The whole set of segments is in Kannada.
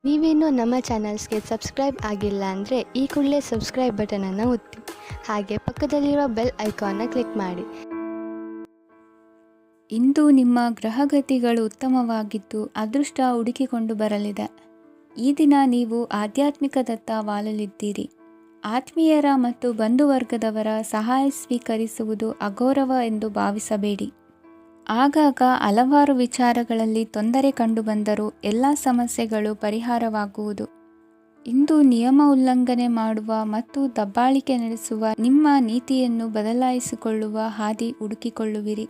ನೀವೇನೂ ನಮ್ಮ ಚಾನಲ್ಸ್ಗೆ ಸಬ್ಸ್ಕ್ರೈಬ್ ಆಗಿಲ್ಲ ಅಂದರೆ ಈ ಕೂಡಲೇ ಸಬ್ಸ್ಕ್ರೈಬ್ ಬಟನನ್ನು ಒತ್ತಿ, ಹಾಗೆ ಪಕ್ಕದಲ್ಲಿರುವ ಬೆಲ್ ಐಕಾನ್ನ ಕ್ಲಿಕ್ ಮಾಡಿ. ಇಂದು ನಿಮ್ಮ ಗ್ರಹಗತಿಗಳು ಉತ್ತಮವಾಗಿದ್ದು ಅದೃಷ್ಟ ಹುಡುಕಿಕೊಂಡು ಬರಲಿದೆ. ಈ ದಿನ ನೀವು ಆಧ್ಯಾತ್ಮಿಕದತ್ತ ವಾಲಲಿದ್ದೀರಿ. ಆತ್ಮೀಯರ ಮತ್ತು ಬಂಧುವರ್ಗದವರ ಸಹಾಯ ಸ್ವೀಕರಿಸುವುದು ಅಗೌರವ ಎಂದು ಭಾವಿಸಬೇಡಿ. ಆಗಾಗ ಹಲವಾರು ವಿಚಾರಗಳಲ್ಲಿ ತೊಂದರೆ ಕಂಡುಬಂದರೂ ಎಲ್ಲ ಸಮಸ್ಯೆಗಳು ಪರಿಹಾರವಾಗುವುದು. ಇಂದು ನಿಯಮ ಉಲ್ಲಂಘನೆ ಮಾಡುವ ಮತ್ತು ದಬ್ಬಾಳಿಕೆ ನಡೆಸುವ ನಿಮ್ಮ ನೀತಿಯನ್ನು ಬದಲಾಯಿಸಿಕೊಳ್ಳುವ ಹಾದಿ ಹುಡುಕಿಕೊಳ್ಳುವಿರಿ.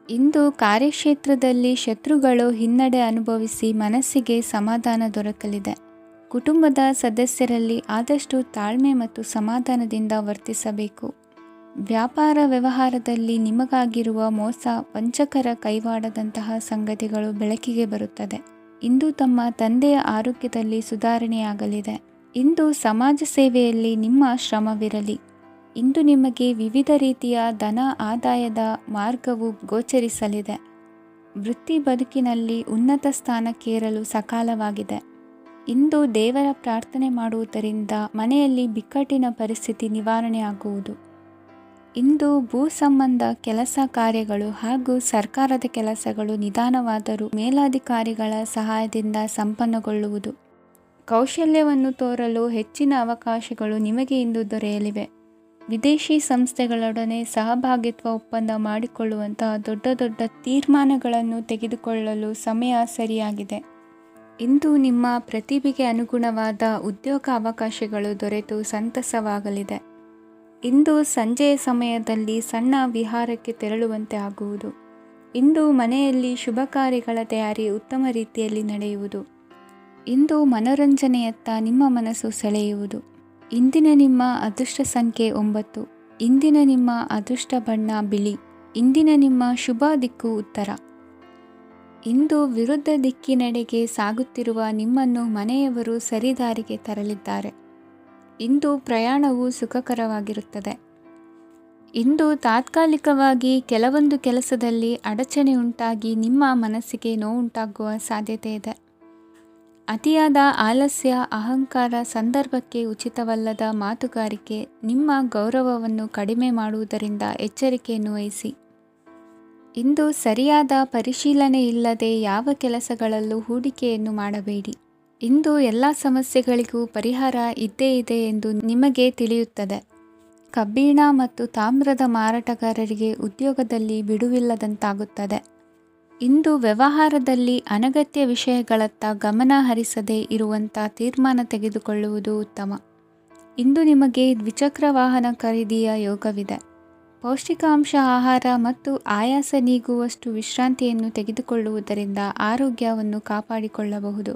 ಇಂದು ಕಾರ್ಯಕ್ಷೇತ್ರದಲ್ಲಿ ಶತ್ರುಗಳು ಹಿನ್ನಡೆ ಅನುಭವಿಸಿ ಮನಸ್ಸಿಗೆ ಸಮಾಧಾನ ದೊರಕಲಿದೆ. ಕುಟುಂಬದ ಸದಸ್ಯರಲ್ಲಿ ಆದಷ್ಟು ತಾಳ್ಮೆ ಮತ್ತು ಸಮಾಧಾನದಿಂದ ವರ್ತಿಸಬೇಕು. ವ್ಯಾಪಾರ ವ್ಯವಹಾರದಲ್ಲಿ ನಿಮಗಾಗಿರುವ ಮೋಸ, ವಂಚಕರ ಕೈವಾಡದಂತಹ ಸಂಗತಿಗಳು ಬೆಳಕಿಗೆ ಬರುತ್ತದೆ. ಇಂದು ತಮ್ಮ ತಂದೆಯ ಆರೋಗ್ಯದಲ್ಲಿ ಸುಧಾರಣೆಯಾಗಲಿದೆ. ಇಂದು ಸಮಾಜ ಸೇವೆಯಲ್ಲಿ ನಿಮ್ಮ ಶ್ರಮವಿರಲಿ. ಇಂದು ನಿಮಗೆ ವಿವಿಧ ರೀತಿಯ ಧನ ಆದಾಯದ ಮಾರ್ಗವು ಗೋಚರಿಸಲಿದೆ. ವೃತ್ತಿ ಬದುಕಿನಲ್ಲಿ ಉನ್ನತ ಸ್ಥಾನಕ್ಕೇರಲು ಸಕಾಲವಾಗಿದೆ. ಇಂದು ದೇವರ ಪ್ರಾರ್ಥನೆ ಮಾಡುವುದರಿಂದ ಮನೆಯಲ್ಲಿ ಬಿಕ್ಕಟ್ಟಿನ ಪರಿಸ್ಥಿತಿ ನಿವಾರಣೆಯಾಗುವುದು. ಇಂದು ಭೂ ಸಂಬಂಧ ಕೆಲಸ ಕಾರ್ಯಗಳು ಹಾಗೂ ಸರ್ಕಾರದ ಕೆಲಸಗಳು ನಿಧಾನವಾದರೂ ಮೇಲಾಧಿಕಾರಿಗಳ ಸಹಾಯದಿಂದ ಸಂಪನ್ನಗೊಳ್ಳುವುದು. ಕೌಶಲ್ಯವನ್ನು ತೋರಲು ಹೆಚ್ಚಿನ ಅವಕಾಶಗಳು ನಿಮಗೆ ಇಂದು ದೊರೆಯಲಿವೆ. ವಿದೇಶಿ ಸಂಸ್ಥೆಗಳೊಡನೆ ಸಹಭಾಗಿತ್ವ ಒಪ್ಪಂದ ಮಾಡಿಕೊಳ್ಳುವಂತಹ ದೊಡ್ಡ ದೊಡ್ಡ ತೀರ್ಮಾನಗಳನ್ನು ತೆಗೆದುಕೊಳ್ಳಲು ಸಮಯ ಸರಿಯಾಗಿದೆ. ಇಂದು ನಿಮ್ಮ ಪ್ರತಿಭೆಗೆ ಅನುಗುಣವಾದ ಉದ್ಯೋಗ ಅವಕಾಶಗಳು ದೊರೆತು ಸಂತಸವಾಗಲಿದೆ. ಇಂದು ಸಂಜೆಯ ಸಮಯದಲ್ಲಿ ಸಣ್ಣ ವಿಹಾರಕ್ಕೆ ತೆರಳುವಂತೆ ಆಗುವುದು. ಇಂದು ಮನೆಯಲ್ಲಿ ಶುಭ ಕಾರ್ಯಗಳ ತಯಾರಿ ಉತ್ತಮ ರೀತಿಯಲ್ಲಿ ನಡೆಯುವುದು. ಇಂದು ಮನೋರಂಜನೆಯತ್ತ ನಿಮ್ಮ ಮನಸ್ಸು ಸೆಳೆಯುವುದು. ಇಂದಿನ ನಿಮ್ಮ ಅದೃಷ್ಟ ಸಂಖ್ಯೆ 9. ಇಂದಿನ ನಿಮ್ಮ ಅದೃಷ್ಟ ಬಣ್ಣ ಬಿಳಿ. ಇಂದಿನ ನಿಮ್ಮ ಶುಭ ದಿಕ್ಕು ಉತ್ತರ. ಇಂದು ವಿರುದ್ಧ ದಿಕ್ಕಿನೆಡೆಗೆ ಸಾಗುತ್ತಿರುವ ನಿಮ್ಮನ್ನು ಮನೆಯವರು ಸರಿದಾರಿಗೆ ತರಲಿದ್ದಾರೆ. ಇಂದು ಪ್ರಯಾಣವು ಸುಖಕರವಾಗಿರುತ್ತದೆ. ಇಂದು ತಾತ್ಕಾಲಿಕವಾಗಿ ಕೆಲವೊಂದು ಕೆಲಸದಲ್ಲಿ ಅಡಚಣೆ ಉಂಟಾಗಿ ನಿಮ್ಮ ಮನಸ್ಸಿಗೆ ನೋವುಂಟಾಗುವ ಸಾಧ್ಯತೆ ಇದೆ. ಅತಿಯಾದ ಆಲಸ್ಯ, ಅಹಂಕಾರ, ಸಂದರ್ಭಕ್ಕೆ ಉಚಿತವಲ್ಲದ ಮಾತುಗಾರಿಕೆ ನಿಮ್ಮ ಗೌರವವನ್ನು ಕಡಿಮೆ ಮಾಡುವುದರಿಂದ ಎಚ್ಚರಿಕೆಯನ್ನು ವಹಿಸಿ. ಇಂದು ಸರಿಯಾದ ಪರಿಶೀಲನೆ ಇಲ್ಲದೆ ಯಾವ ಕೆಲಸಗಳಲ್ಲೂ ಹೂಡಿಕೆಯನ್ನು ಮಾಡಬೇಡಿ. ಇಂದು ಎಲ್ಲ ಸಮಸ್ಯೆಗಳಿಗೂ ಪರಿಹಾರ ಇದ್ದೇ ಇದೆ ಎಂದು ನಿಮಗೆ ತಿಳಿಯುತ್ತದೆ. ಕಬ್ಬಿಣ ಮತ್ತು ತಾಮ್ರದ ಮಾರಾಟಗಾರರಿಗೆ ಉದ್ಯೋಗದಲ್ಲಿ ಬಿಡುವಿಲ್ಲದಂತಾಗುತ್ತದೆ. ಇಂದು ವ್ಯವಹಾರದಲ್ಲಿ ಅನಗತ್ಯ ವಿಷಯಗಳತ್ತ ಗಮನ ಹರಿಸದೇ ಇರುವಂಥ ತೀರ್ಮಾನ ತೆಗೆದುಕೊಳ್ಳುವುದು ಉತ್ತಮ. ಇಂದು ನಿಮಗೆ ದ್ವಿಚಕ್ರ ವಾಹನ ಖರೀದಿಯ ಯೋಗವಿದೆ. ಪೌಷ್ಟಿಕಾಂಶ ಆಹಾರ ಮತ್ತು ಆಯಾಸ ನೀಗುವಷ್ಟು ವಿಶ್ರಾಂತಿಯನ್ನು ತೆಗೆದುಕೊಳ್ಳುವುದರಿಂದ ಆರೋಗ್ಯವನ್ನು ಕಾಪಾಡಿಕೊಳ್ಳಬಹುದು.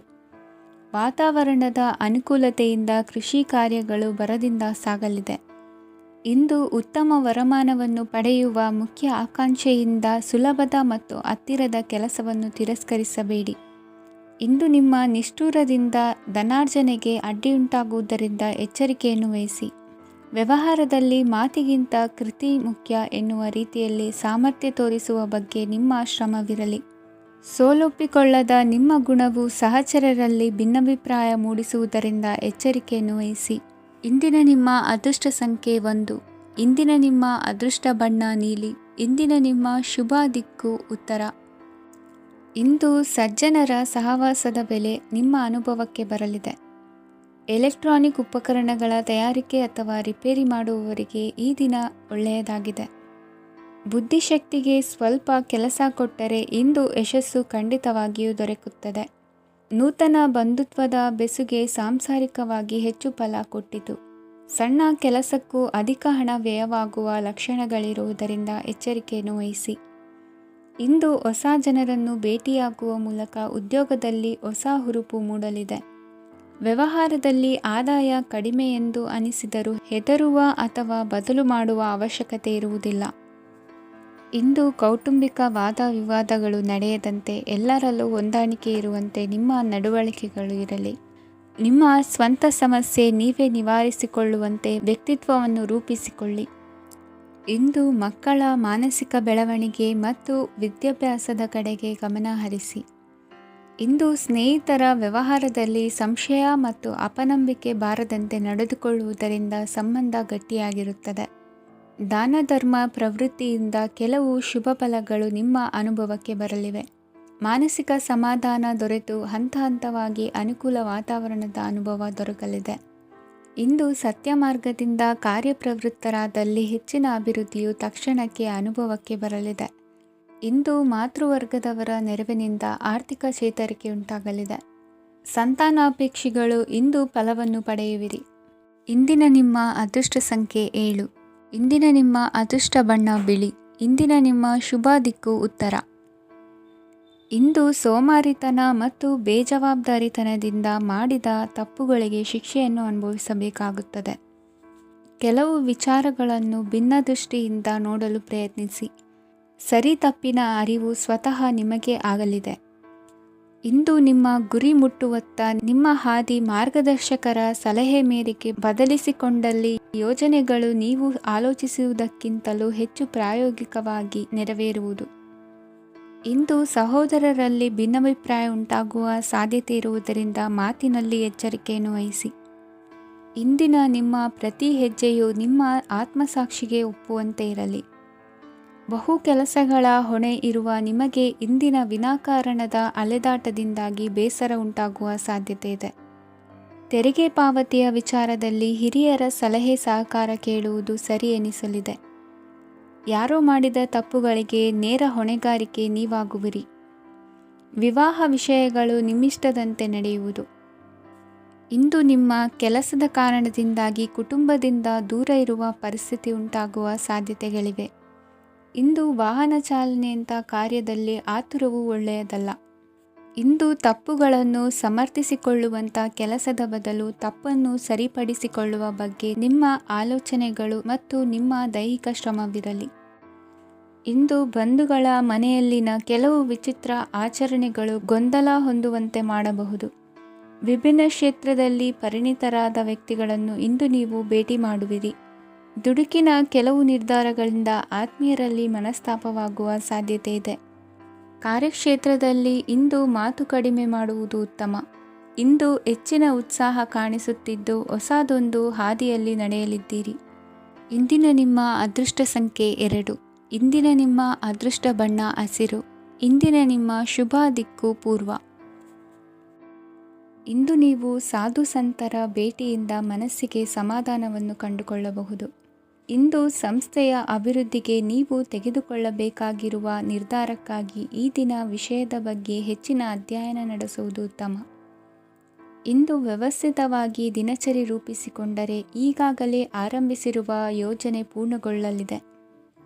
ವಾತಾವರಣದ ಅನುಕೂಲತೆಯಿಂದ ಕೃಷಿ ಕಾರ್ಯಗಳು ಭರದಿಂದ ಸಾಗಲಿದೆ. ಇಂದು ಉತ್ತಮ ವರಮಾನವನ್ನು ಪಡೆಯುವ ಮುಖ್ಯ ಆಕಾಂಕ್ಷೆಯಿಂದ ಸುಲಭದ ಮತ್ತು ಹತ್ತಿರದ ಕೆಲಸವನ್ನು ತಿರಸ್ಕರಿಸಬೇಡಿ. ಇಂದು ನಿಮ್ಮ ನಿಷ್ಠುರದಿಂದ ಧನಾರ್ಜನೆಗೆ ಅಡ್ಡಿಯುಂಟಾಗುವುದರಿಂದ ಎಚ್ಚರಿಕೆಯನ್ನು ವಹಿಸಿ. ವ್ಯವಹಾರದಲ್ಲಿ ಮಾತಿಗಿಂತ ಕೃತಿ ಮುಖ್ಯ ಎನ್ನುವ ರೀತಿಯಲ್ಲಿ ಸಾಮರ್ಥ್ಯ ತೋರಿಸುವ ಬಗ್ಗೆ ನಿಮ್ಮ ಶ್ರಮವಿರಲಿ. ಸೋಲೊಪ್ಪಿಕೊಳ್ಳದ ನಿಮ್ಮ ಗುಣವು ಸಹಚರರಲ್ಲಿ ಭಿನ್ನಾಭಿಪ್ರಾಯ ಮೂಡಿಸುವುದರಿಂದ ಎಚ್ಚರಿಕೆಯನ್ನು ವಹಿಸಿ. ಇಂದಿನ ನಿಮ್ಮ ಅದೃಷ್ಟ ಸಂಖ್ಯೆ 1. ಇಂದಿನ ನಿಮ್ಮ ಅದೃಷ್ಟ ಬಣ್ಣ ನೀಲಿ. ಇಂದಿನ ನಿಮ್ಮ ಶುಭ ದಿಕ್ಕು ಉತ್ತರ. ಇಂದು ಸಜ್ಜನರ ಸಹವಾಸದ ಬೆಲೆ ನಿಮ್ಮ ಅನುಭವಕ್ಕೆ ಬರಲಿದೆ. ಎಲೆಕ್ಟ್ರಾನಿಕ್ ಉಪಕರಣಗಳ ತಯಾರಿಕೆ ಅಥವಾ ರಿಪೇರಿ ಮಾಡುವವರಿಗೆ ಈ ದಿನ ಒಳ್ಳೆಯದಾಗಿದೆ. ಬುದ್ಧಿಶಕ್ತಿಗೆ ಸ್ವಲ್ಪ ಕೆಲಸ ಕೊಟ್ಟರೆ ಇಂದು ಯಶಸ್ಸು ಖಂಡಿತವಾಗಿಯೂ ದೊರಕುತ್ತದೆ. ನೂತನ ಬಂಧುತ್ವದ ಬೆಸುಗೆ ಸಾಂಸಾರಿಕವಾಗಿ ಹೆಚ್ಚು ಫಲ ಕೊಟ್ಟಿತು. ಸಣ್ಣ ಕೆಲಸಕ್ಕೂ ಅಧಿಕ ಹಣ ವ್ಯಯವಾಗುವ ಲಕ್ಷಣಗಳಿರುವುದರಿಂದ ಎಚ್ಚರಿಕೆಯನ್ನು ವಹಿಸಿ. ಇಂದು ಹೊಸ ಜನರನ್ನು ಭೇಟಿಯಾಗುವ ಮೂಲಕ ಉದ್ಯೋಗದಲ್ಲಿ ಹೊಸ ಹುರುಪು ಮೂಡಲಿದೆ. ವ್ಯವಹಾರದಲ್ಲಿ ಆದಾಯ ಕಡಿಮೆ ಎಂದು ಅನಿಸಿದರೂ ಹೆದರುವ ಅಥವಾ ಬದಲು ಮಾಡುವ ಅವಶ್ಯಕತೆ ಇರುವುದಿಲ್ಲ. ಇಂದು ಕೌಟುಂಬಿಕ ವಾದ ವಿವಾದಗಳು ನಡೆಯದಂತೆ ಎಲ್ಲರಲ್ಲೂ ಹೊಂದಾಣಿಕೆ ಇರುವಂತೆ ನಿಮ್ಮ ನಡವಳಿಕೆಗಳು ಇರಲಿ. ನಿಮ್ಮ ಸ್ವಂತ ಸಮಸ್ಯೆ ನೀವೇ ನಿವಾರಿಸಿಕೊಳ್ಳುವಂತೆ ವ್ಯಕ್ತಿತ್ವವನ್ನು ರೂಪಿಸಿಕೊಳ್ಳಿ. ಇಂದು ಮಕ್ಕಳ ಮಾನಸಿಕ ಬೆಳವಣಿಗೆ ಮತ್ತು ವಿದ್ಯಾಭ್ಯಾಸದ ಕಡೆಗೆ ಗಮನ ಹರಿಸಿ. ಇಂದು ಸ್ನೇಹಿತರ ವ್ಯವಹಾರದಲ್ಲಿ ಸಂಶಯ ಮತ್ತು ಅಪನಂಬಿಕೆ ಬಾರದಂತೆ ನಡೆದುಕೊಳ್ಳುವುದರಿಂದ ಸಂಬಂಧ ಗಟ್ಟಿಯಾಗಿರುತ್ತದೆ. ದಾನ ಧರ್ಮ ಪ್ರವೃತ್ತಿಯಿಂದ ಕೆಲವು ಶುಭ ಫಲಗಳು ನಿಮ್ಮ ಅನುಭವಕ್ಕೆ ಬರಲಿವೆ. ಮಾನಸಿಕ ಸಮಾಧಾನ ದೊರೆತು ಹಂತ ಹಂತವಾಗಿ ಅನುಕೂಲ ವಾತಾವರಣದ ಅನುಭವ ದೊರಕಲಿದೆ. ಇಂದು ಸತ್ಯ ಮಾರ್ಗದಿಂದ ಕಾರ್ಯಪ್ರವೃತ್ತರಾದಲ್ಲಿ ಹೆಚ್ಚಿನ ಅಭಿವೃದ್ಧಿಯು ತಕ್ಷಣಕ್ಕೆ ಅನುಭವಕ್ಕೆ ಬರಲಿದೆ. ಇಂದು ಮಾತೃವರ್ಗದವರ ನೆರವಿನಿಂದ ಆರ್ಥಿಕ ಚೇತರಿಕೆ ಉಂಟಾಗಲಿದೆ. ಸಂತಾನಾಪೇಕ್ಷಿಗಳು ಇಂದು ಫಲವನ್ನು ಪಡೆಯುವಿರಿ. ಇಂದಿನ ನಿಮ್ಮ ಅದೃಷ್ಟ ಸಂಖ್ಯೆ 7. ಇಂದಿನ ನಿಮ್ಮ ಅದೃಷ್ಟ ಬಣ್ಣ ಬಿಳಿ. ಇಂದಿನ ನಿಮ್ಮ ಶುಭ ದಿಕ್ಕು ಉತ್ತರ. ಇಂದು ಸೋಮಾರಿತನ ಮತ್ತು ಬೇಜವಾಬ್ದಾರಿತನದಿಂದ ಮಾಡಿದ ತಪ್ಪುಗಳಿಗೆ ಶಿಕ್ಷೆಯನ್ನು ಅನುಭವಿಸಬೇಕಾಗುತ್ತದೆ. ಕೆಲವು ವಿಚಾರಗಳನ್ನು ಭಿನ್ನ ದೃಷ್ಟಿಯಿಂದ ನೋಡಲು ಪ್ರಯತ್ನಿಸಿ. ಸರಿ ತಪ್ಪಿನ ಅರಿವು ಸ್ವತಃ ನಿಮಗೆ ಆಗಲಿದೆ. ಇಂದು ನಿಮ್ಮ ಗುರಿ ಮುಟ್ಟುವತ್ತ ನಿಮ್ಮ ಹಾದಿ ಮಾರ್ಗದರ್ಶಕರ ಸಲಹೆ ಮೇರೆಗೆ ಬದಲಿಸಿಕೊಂಡಲ್ಲಿ ಯೋಜನೆಗಳು ನೀವು ಆಲೋಚಿಸುವುದಕ್ಕಿಂತಲೂ ಹೆಚ್ಚು ಪ್ರಾಯೋಗಿಕವಾಗಿ ನೆರವೇರುವುದು. ಇಂದು ಸಹೋದರರಲ್ಲಿ ಭಿನ್ನಾಭಿಪ್ರಾಯ ಉಂಟಾಗುವ ಸಾಧ್ಯತೆ ಇರುವುದರಿಂದ ಮಾತಿನಲ್ಲಿ ಎಚ್ಚರಿಕೆಯನ್ನು ವಹಿಸಿ. ಇಂದಿನ ನಿಮ್ಮ ಪ್ರತಿ ಹೆಜ್ಜೆಯು ನಿಮ್ಮ ಆತ್ಮಸಾಕ್ಷಿಗೆ ಒಪ್ಪುವಂತೆ ಇರಲಿ. ಬಹು ಕೆಲಸಗಳ ಹೊಣೆ ಇರುವ ನಿಮಗೆ ಇಂದಿನ ವಿನಾಕಾರಣದ ಅಲೆದಾಟದಿಂದಾಗಿ ಬೇಸರ ಉಂಟಾಗುವ ಸಾಧ್ಯತೆ ಇದೆ. ತೆರಿಗೆ ಪಾವತಿಯ ವಿಚಾರದಲ್ಲಿ ಹಿರಿಯರ ಸಲಹೆ ಸಹಕಾರ ಕೇಳುವುದು ಸರಿ ಎನಿಸಲಿದೆ. ಯಾರೋ ಮಾಡಿದ ತಪ್ಪುಗಳಿಗೆ ನೇರ ಹೊಣೆಗಾರಿಕೆ ನೀವಾಗುವಿರಿ. ವಿವಾಹ ವಿಷಯಗಳು ನಿಮ್ಮಿಷ್ಟದಂತೆ ನಡೆಯುವುದು. ಇಂದು ನಿಮ್ಮ ಕೆಲಸದ ಕಾರಣದಿಂದಾಗಿ ಕುಟುಂಬದಿಂದ ದೂರ ಇರುವ ಪರಿಸ್ಥಿತಿ ಉಂಟಾಗುವ ಸಾಧ್ಯತೆಗಳಿವೆ. ಇಂದು ವಾಹನ ಚಾಲನೆಯಂಥ ಕಾರ್ಯದಲ್ಲಿ ಆತುರವು ಒಳ್ಳೆಯದಲ್ಲ. ಇಂದು ತಪ್ಪುಗಳನ್ನು ಸಮರ್ಥಿಸಿಕೊಳ್ಳುವಂಥ ಕೆಲಸದ ಬದಲು ತಪ್ಪನ್ನು ಸರಿಪಡಿಸಿಕೊಳ್ಳುವ ಬಗ್ಗೆ ನಿಮ್ಮ ಆಲೋಚನೆಗಳು ಮತ್ತು ನಿಮ್ಮ ದೈಹಿಕ ಶ್ರಮವಿರಲಿ. ಇಂದು ಬಂಧುಗಳ ಮನೆಯಲ್ಲಿನ ಕೆಲವು ವಿಚಿತ್ರ ಆಚರಣೆಗಳು ಗೊಂದಲ ಹೊಂದುವಂತೆ ಮಾಡಬಹುದು. ವಿಭಿನ್ನ ಕ್ಷೇತ್ರದಲ್ಲಿ ಪರಿಣಿತರಾದ ವ್ಯಕ್ತಿಗಳನ್ನು ಇಂದು ನೀವು ಭೇಟಿ ಮಾಡುವಿರಿ. ದುಡುಕಿನ ಕೆಲವು ನಿರ್ಧಾರಗಳಿಂದ ಆತ್ಮೀಯರಲ್ಲಿ ಮನಸ್ತಾಪವಾಗುವ ಸಾಧ್ಯತೆ ಇದೆ. ಕಾರ್ಯಕ್ಷೇತ್ರದಲ್ಲಿ ಇಂದು ಮಾತು ಕಡಿಮೆ ಮಾಡುವುದು ಉತ್ತಮ. ಇಂದು ಹೆಚ್ಚಿನ ಉತ್ಸಾಹ ಕಾಣಿಸುತ್ತಿದ್ದು ಹೊಸದೊಂದು ಹಾದಿಯಲ್ಲಿ ನಡೆಯಲಿದ್ದೀರಿ. ಇಂದಿನ ನಿಮ್ಮ ಅದೃಷ್ಟ ಸಂಖ್ಯೆ 2. ಇಂದಿನ ನಿಮ್ಮ ಅದೃಷ್ಟ ಬಣ್ಣ ಹಸಿರು. ಇಂದಿನ ನಿಮ್ಮ ಶುಭ ದಿಕ್ಕು ಪೂರ್ವ. ಇಂದು ನೀವು ಸಾಧು ಸಂತರ ಭೇಟಿಯಿಂದ ಮನಸ್ಸಿಗೆ ಸಮಾಧಾನವನ್ನು ಕಂಡುಕೊಳ್ಳಬಹುದು. ಇಂದು ಸಂಸ್ಥೆಯ ಅಭಿವೃದ್ಧಿಗೆ ನೀವು ತೆಗೆದುಕೊಳ್ಳಬೇಕಾಗಿರುವ ನಿರ್ಧಾರಕ್ಕಾಗಿ ಈ ದಿನ ವಿಷಯದ ಬಗ್ಗೆ ಹೆಚ್ಚಿನ ಅಧ್ಯಯನ ನಡೆಸುವುದು ಉತ್ತಮ. ಇಂದು ವ್ಯವಸ್ಥಿತವಾಗಿ ದಿನಚರಿ ರೂಪಿಸಿಕೊಂಡರೆ ಈಗಾಗಲೇ ಆರಂಭಿಸಿರುವ ಯೋಜನೆ ಪೂರ್ಣಗೊಳ್ಳಲಿದೆ.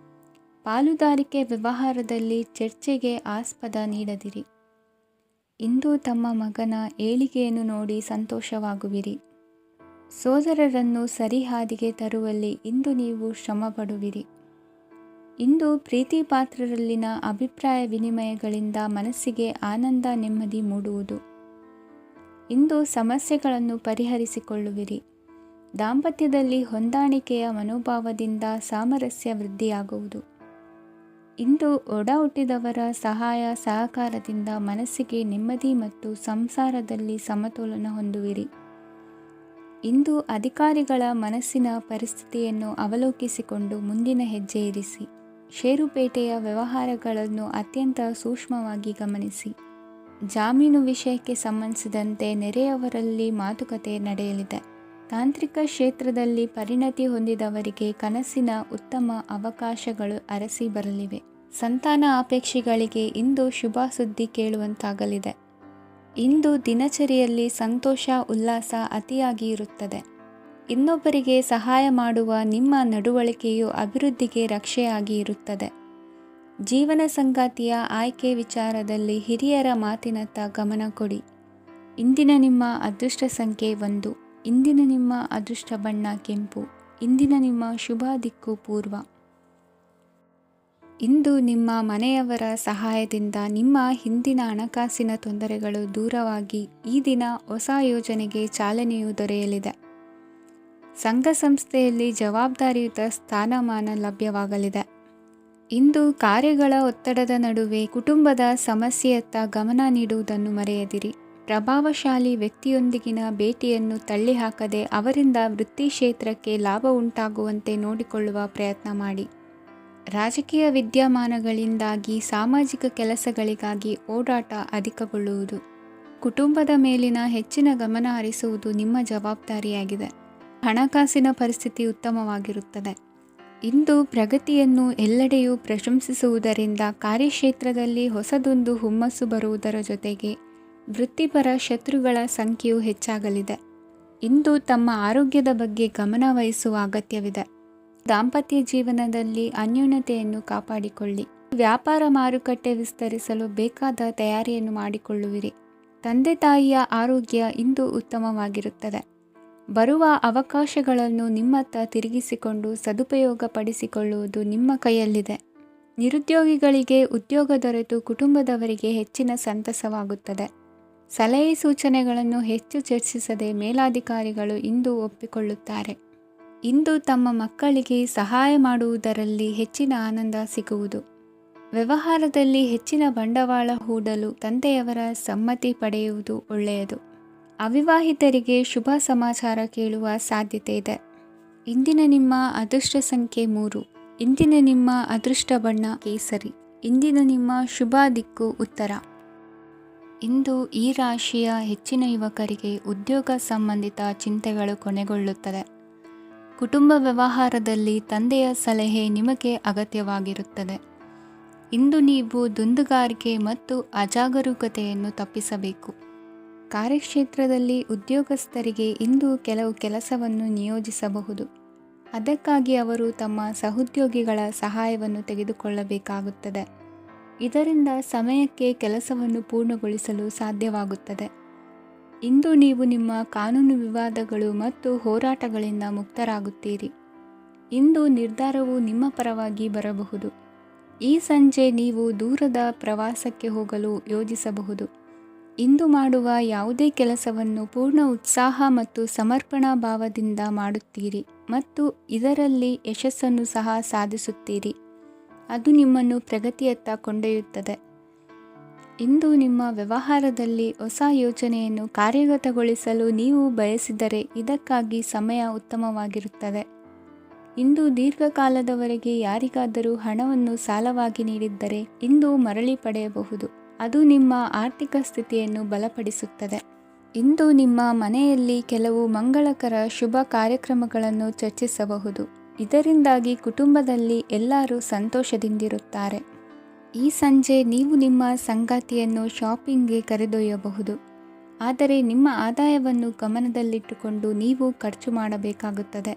ಪಾಲುದಾರಿಕೆ ವ್ಯವಹಾರದಲ್ಲಿ ಚರ್ಚೆಗೆ ಆಸ್ಪದ ನೀಡದಿರಿ. ಇಂದು ತಮ್ಮ ಮಗನ ಏಳಿಗೆಯನ್ನು ನೋಡಿ ಸಂತೋಷವಾಗುವಿರಿ. ಸೋದರರನ್ನು ಸರಿ ಹಾದಿಗೆ ತರುವಲ್ಲಿ ಇಂದು ನೀವು ಶ್ರಮಪಡುವಿರಿ. ಇಂದು ಪ್ರೀತಿ ಪಾತ್ರರಲ್ಲಿನ ಅಭಿಪ್ರಾಯ ವಿನಿಮಯಗಳಿಂದ ಮನಸ್ಸಿಗೆ ಆನಂದ ನೆಮ್ಮದಿ ಮೂಡುವುದು. ಇಂದು ಸಮಸ್ಯೆಗಳನ್ನು ಪರಿಹರಿಸಿಕೊಳ್ಳುವಿರಿ. ದಾಂಪತ್ಯದಲ್ಲಿ ಹೊಂದಾಣಿಕೆಯ ಮನೋಭಾವದಿಂದ ಸಾಮರಸ್ಯ ವೃದ್ಧಿಯಾಗುವುದು. ಇಂದು ಒಡ ಹುಟ್ಟಿದವರ ಸಹಾಯ ಸಹಕಾರದಿಂದ ಮನಸ್ಸಿಗೆ ನೆಮ್ಮದಿ ಮತ್ತು ಸಂಸಾರದಲ್ಲಿ ಸಮತೋಲನ ಹೊಂದುವಿರಿ. ಇಂದು ಅಧಿಕಾರಿಗಳ ಮನಸ್ಸಿನ ಪರಿಸ್ಥಿತಿಯನ್ನು ಅವಲೋಕಿಸಿಕೊಂಡು ಮುಂದಿನ ಹೆಜ್ಜೆ ಇರಿಸಿ. ಷೇರುಪೇಟೆಯ ವ್ಯವಹಾರಗಳನ್ನು ಅತ್ಯಂತ ಸೂಕ್ಷ್ಮವಾಗಿ ಗಮನಿಸಿ. ಜಾಮೀನು ವಿಷಯಕ್ಕೆ ಸಂಬಂಧಿಸಿದಂತೆ ನೆರೆಯವರಲ್ಲಿ ಮಾತುಕತೆ ನಡೆಯಲಿದೆ. ತಾಂತ್ರಿಕ ಕ್ಷೇತ್ರದಲ್ಲಿ ಪರಿಣತಿ ಹೊಂದಿದವರಿಗೆ ಕನಸಿನ ಉತ್ತಮ ಅವಕಾಶಗಳು ಅರಸಿ ಬರಲಿವೆ. ಸಂತಾನ ಅಪೇಕ್ಷಿಗಳಿಗೆ ಇಂದು ಶುಭ ಸುದ್ದಿ ಕೇಳುವಂತಾಗಲಿದೆ. ಇಂದು ದಿನಚರಿಯಲ್ಲಿ ಸಂತೋಷ ಉಲ್ಲಾಸ ಅತಿಯಾಗಿ ಇರುತ್ತದೆ. ಇನ್ನೊಬ್ಬರಿಗೆ ಸಹಾಯ ಮಾಡುವ ನಿಮ್ಮ ನಡವಳಿಕೆಯು ಅಭಿವೃದ್ಧಿಗೆ ರಕ್ಷೆಯಾಗಿ ಇರುತ್ತದೆ. ಜೀವನ ಸಂಗಾತಿಯ ಆಯ್ಕೆ ವಿಚಾರದಲ್ಲಿ ಹಿರಿಯರ ಮಾತಿನತ್ತ ಗಮನ ಕೊಡಿ. ಇಂದಿನ ನಿಮ್ಮ ಅದೃಷ್ಟ ಸಂಖ್ಯೆ 1. ಇಂದಿನ ನಿಮ್ಮ ಅದೃಷ್ಟ ಬಣ್ಣ ಕೆಂಪು. ಇಂದಿನ ನಿಮ್ಮ ಶುಭ ದಿಕ್ಕು ಪೂರ್ವ. ಇಂದು ನಿಮ್ಮ ಮನೆಯವರ ಸಹಾಯದಿಂದ ನಿಮ್ಮ ಹಿಂದಿನ ಹಣಕಾಸಿನ ತೊಂದರೆಗಳು ದೂರವಾಗಿ ಈ ದಿನ ಹೊಸ ಯೋಜನೆಗೆ ಚಾಲನೆಯು ದೊರೆಯಲಿದೆ. ಸಂಘ ಸಂಸ್ಥೆಯಲ್ಲಿ ಜವಾಬ್ದಾರಿಯುತ ಸ್ಥಾನಮಾನ ಲಭ್ಯವಾಗಲಿದೆ. ಇಂದು ಕಾರ್ಯಗಳ ಒತ್ತಡದ ನಡುವೆ ಕುಟುಂಬದ ಸಮಸ್ಯೆಯತ್ತ ಗಮನ ನೀಡುವುದನ್ನು ಮರೆಯದಿರಿ. ಪ್ರಭಾವಶಾಲಿ ವ್ಯಕ್ತಿಯೊಂದಿಗಿನ ಭೇಟಿಯನ್ನು ತಳ್ಳಿಹಾಕದೆ ಅವರಿಂದ ವೃತ್ತಿ ಕ್ಷೇತ್ರಕ್ಕೆ ಲಾಭ ಉಂಟಾಗುವಂತೆ ನೋಡಿಕೊಳ್ಳುವ ಪ್ರಯತ್ನ ಮಾಡಿ. ರಾಜಕೀಯ ವಿದ್ಯಮಾನಗಳಿಂದಾಗಿ ಸಾಮಾಜಿಕ ಕೆಲಸಗಳಿಗಾಗಿ ಓಡಾಟ ಅಧಿಕಗೊಳ್ಳುವುದು. ಕುಟುಂಬದ ಮೇಲಿನ ಹೆಚ್ಚಿನ ಗಮನ ಹರಿಸುವುದು ನಿಮ್ಮ ಜವಾಬ್ದಾರಿಯಾಗಿದೆ. ಹಣಕಾಸಿನ ಪರಿಸ್ಥಿತಿ ಉತ್ತಮವಾಗಿರುತ್ತದೆ. ಇಂದು ಪ್ರಗತಿಯನ್ನು ಎಲ್ಲೆಡೆಯೂ ಪ್ರಶಂಸಿಸುವುದರಿಂದ ಕಾರ್ಯಕ್ಷೇತ್ರದಲ್ಲಿ ಹೊಸದೊಂದು ಹುಮ್ಮಸ್ಸು ಬರುವುದರ ಜೊತೆಗೆ ವೃತ್ತಿಪರ ಶತ್ರುಗಳ ಸಂಖ್ಯೆಯು ಹೆಚ್ಚಾಗಲಿದೆ. ಇಂದು ತಮ್ಮ ಆರೋಗ್ಯದ ಬಗ್ಗೆ ಗಮನ ವಹಿಸುವ ಅಗತ್ಯವಿದೆ. ದಾಂಪತ್ಯ ಜೀವನದಲ್ಲಿ ಅನ್ಯೋನ್ಯತೆಯನ್ನು ಕಾಪಾಡಿಕೊಳ್ಳಿ. ವ್ಯಾಪಾರ ಮಾರುಕಟ್ಟೆ ವಿಸ್ತರಿಸಲು ಬೇಕಾದ ತಯಾರಿಯನ್ನು ಮಾಡಿಕೊಳ್ಳುವಿರಿ. ತಂದೆ ತಾಯಿಯ ಆರೋಗ್ಯ ಇಂದು ಉತ್ತಮವಾಗಿರುತ್ತದೆ. ಬರುವ ಅವಕಾಶಗಳನ್ನು ನಿಮ್ಮತ್ತ ತಿರುಗಿಸಿಕೊಂಡು ಸದುಪಯೋಗಪಡಿಸಿಕೊಳ್ಳುವುದು ನಿಮ್ಮ ಕೈಯಲ್ಲಿದೆ. ನಿರುದ್ಯೋಗಿಗಳಿಗೆ ಉದ್ಯೋಗ ದೊರೆತು ಕುಟುಂಬದವರಿಗೆ ಹೆಚ್ಚಿನ ಸಂತಸವಾಗುತ್ತದೆ. ಸಲಹೆ ಸೂಚನೆಗಳನ್ನು ಹೆಚ್ಚು ಚರ್ಚಿಸದೆ ಮೇಲಾಧಿಕಾರಿಗಳು ಇಂದು ಒಪ್ಪಿಕೊಳ್ಳುತ್ತಾರೆ. ಇಂದು ತಮ್ಮ ಮಕ್ಕಳಿಗೆ ಸಹಾಯ ಮಾಡುವುದರಲ್ಲಿ ಹೆಚ್ಚಿನ ಆನಂದ ಸಿಗುವುದು. ವ್ಯವಹಾರದಲ್ಲಿ ಹೆಚ್ಚಿನ ಬಂಡವಾಳ ಹೂಡಲು ತಂದೆಯವರ ಸಮ್ಮತಿ ಪಡೆಯುವುದು ಒಳ್ಳೆಯದು. ಅವಿವಾಹಿತರಿಗೆ ಶುಭ ಸಮಾಚಾರ ಕೇಳುವ ಸಾಧ್ಯತೆ ಇದೆ. ಇಂದಿನ ನಿಮ್ಮ ಅದೃಷ್ಟ ಸಂಖ್ಯೆ 3. ಇಂದಿನ ನಿಮ್ಮ ಅದೃಷ್ಟ ಬಣ್ಣ ಕೇಸರಿ. ಇಂದಿನ ನಿಮ್ಮ ಶುಭ ದಿಕ್ಕು ಉತ್ತರ. ಇಂದು ಈ ರಾಶಿಯ ಹೆಚ್ಚಿನ ಯುವಕರಿಗೆ ಉದ್ಯೋಗ ಸಂಬಂಧಿತ ಚಿಂತೆಗಳು ಕೊನೆಗೊಳ್ಳುತ್ತದೆ. ಕುಟುಂಬ ವ್ಯವಹಾರದಲ್ಲಿ ತಂದೆಯ ಸಲಹೆ ನಿಮಗೆ ಅಗತ್ಯವಾಗಿರುತ್ತದೆ. ಇಂದು ನೀವು ದುಂದುಗಾರಿಕೆ ಮತ್ತು ಅಜಾಗರೂಕತೆಯನ್ನು ತಪ್ಪಿಸಬೇಕು. ಕಾರ್ಯಕ್ಷೇತ್ರದಲ್ಲಿ ಉದ್ಯೋಗಸ್ಥರಿಗೆ ಇಂದು ಕೆಲವು ಕೆಲಸವನ್ನು ನಿಯೋಜಿಸಬಹುದು. ಅದಕ್ಕಾಗಿ ಅವರು ತಮ್ಮ ಸಹೋದ್ಯೋಗಿಗಳ ಸಹಾಯವನ್ನು ತೆಗೆದುಕೊಳ್ಳಬೇಕಾಗುತ್ತದೆ. ಇದರಿಂದ ಸಮಯಕ್ಕೆ ಕೆಲಸವನ್ನು ಪೂರ್ಣಗೊಳಿಸಲು ಸಾಧ್ಯವಾಗುತ್ತದೆ. ಇಂದು ನೀವು ನಿಮ್ಮ ಕಾನೂನು ವಿವಾದಗಳು ಮತ್ತು ಹೋರಾಟಗಳಿಂದ ಮುಕ್ತರಾಗುತ್ತೀರಿ. ಇಂದು ನಿರ್ಧಾರವು ನಿಮ್ಮ ಪರವಾಗಿ ಬರಬಹುದು. ಈ ಸಂಜೆ ನೀವು ದೂರದ ಪ್ರವಾಸಕ್ಕೆ ಹೋಗಲು ಯೋಜಿಸಬಹುದು. ಇಂದು ಮಾಡುವ ಯಾವುದೇ ಕೆಲಸವನ್ನು ಪೂರ್ಣ ಉತ್ಸಾಹ ಮತ್ತು ಸಮರ್ಪಣಾ ಭಾವದಿಂದ ಮಾಡುತ್ತೀರಿ ಮತ್ತು ಇದರಲ್ಲಿ ಯಶಸ್ಸನ್ನು ಸಹ ಸಾಧಿಸುತ್ತೀರಿ. ಅದು ನಿಮ್ಮನ್ನು ಪ್ರಗತಿಯತ್ತ ಕೊಂಡೊಯ್ಯುತ್ತದೆ. ಇಂದು ನಿಮ್ಮ ವ್ಯವಹಾರದಲ್ಲಿ ಹೊಸ ಯೋಜನೆಯನ್ನು ಕಾರ್ಯಗತಗೊಳಿಸಲು ನೀವು ಬಯಸಿದರೆ ಇದಕ್ಕಾಗಿ ಸಮಯ ಉತ್ತಮವಾಗಿರುತ್ತದೆ. ಇಂದು ದೀರ್ಘಕಾಲದವರೆಗೆ ಯಾರಿಗಾದರೂ ಹಣವನ್ನು ಸಾಲವಾಗಿ ನೀಡಿದ್ದರೆ ಇಂದು ಮರಳಿ ಪಡೆಯಬಹುದು. ಅದು ನಿಮ್ಮ ಆರ್ಥಿಕ ಸ್ಥಿತಿಯನ್ನು ಬಲಪಡಿಸುತ್ತದೆ. ಇಂದು ನಿಮ್ಮ ಮನೆಯಲ್ಲಿ ಕೆಲವು ಮಂಗಳಕರ ಶುಭ ಕಾರ್ಯಕ್ರಮಗಳನ್ನು ಚರ್ಚಿಸಬಹುದು. ಇದರಿಂದಾಗಿ ಕುಟುಂಬದಲ್ಲಿ ಎಲ್ಲರೂ ಸಂತೋಷದಿಂದಿರುತ್ತಾರೆ. ಈ ಸಂಜೆ ನೀವು ನಿಮ್ಮ ಸಂಗಾತಿಯನ್ನು ಶಾಪಿಂಗ್ಗೆ ಕರೆದೊಯ್ಯಬಹುದು. ಆದರೆ ನಿಮ್ಮ ಆದಾಯವನ್ನು ಗಮನದಲ್ಲಿಟ್ಟುಕೊಂಡು ನೀವು ಖರ್ಚು ಮಾಡಬೇಕಾಗುತ್ತದೆ.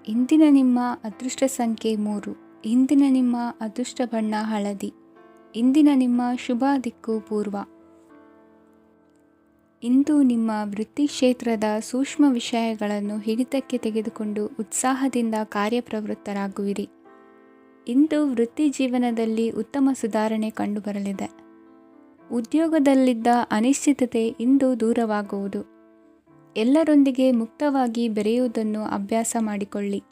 ಇಂದಿನ ನಿಮ್ಮ ಅದೃಷ್ಟ ಸಂಖ್ಯೆ 3. ಇಂದಿನ ನಿಮ್ಮ ಅದೃಷ್ಟ ಬಣ್ಣ ಹಳದಿ. ಇಂದಿನ ನಿಮ್ಮ ಶುಭ ದಿಕ್ಕು ಪೂರ್ವ. ಇಂದು ನಿಮ್ಮ ವೃತ್ತಿ ಕ್ಷೇತ್ರದ ಸೂಕ್ಷ್ಮ ವಿಷಯಗಳನ್ನು ಹಿಡಿತಕ್ಕೆ ತೆಗೆದುಕೊಂಡು ಉತ್ಸಾಹದಿಂದ ಕಾರ್ಯಪ್ರವೃತ್ತರಾಗುವಿರಿ. ಇಂದು ವೃತ್ತಿ ಜೀವನದಲ್ಲಿ ಉತ್ತಮ ಸುಧಾರಣೆ ಕಂಡುಬರಲಿದೆ. ಉದ್ಯೋಗದಲ್ಲಿದ್ದ ಅನಿಶ್ಚಿತತೆ ಇಂದು ದೂರವಾಗುವುದು. ಎಲ್ಲರೊಂದಿಗೆ ಮುಕ್ತವಾಗಿ ಬೆರೆಯುವುದನ್ನು ಅಭ್ಯಾಸ ಮಾಡಿಕೊಳ್ಳಿ.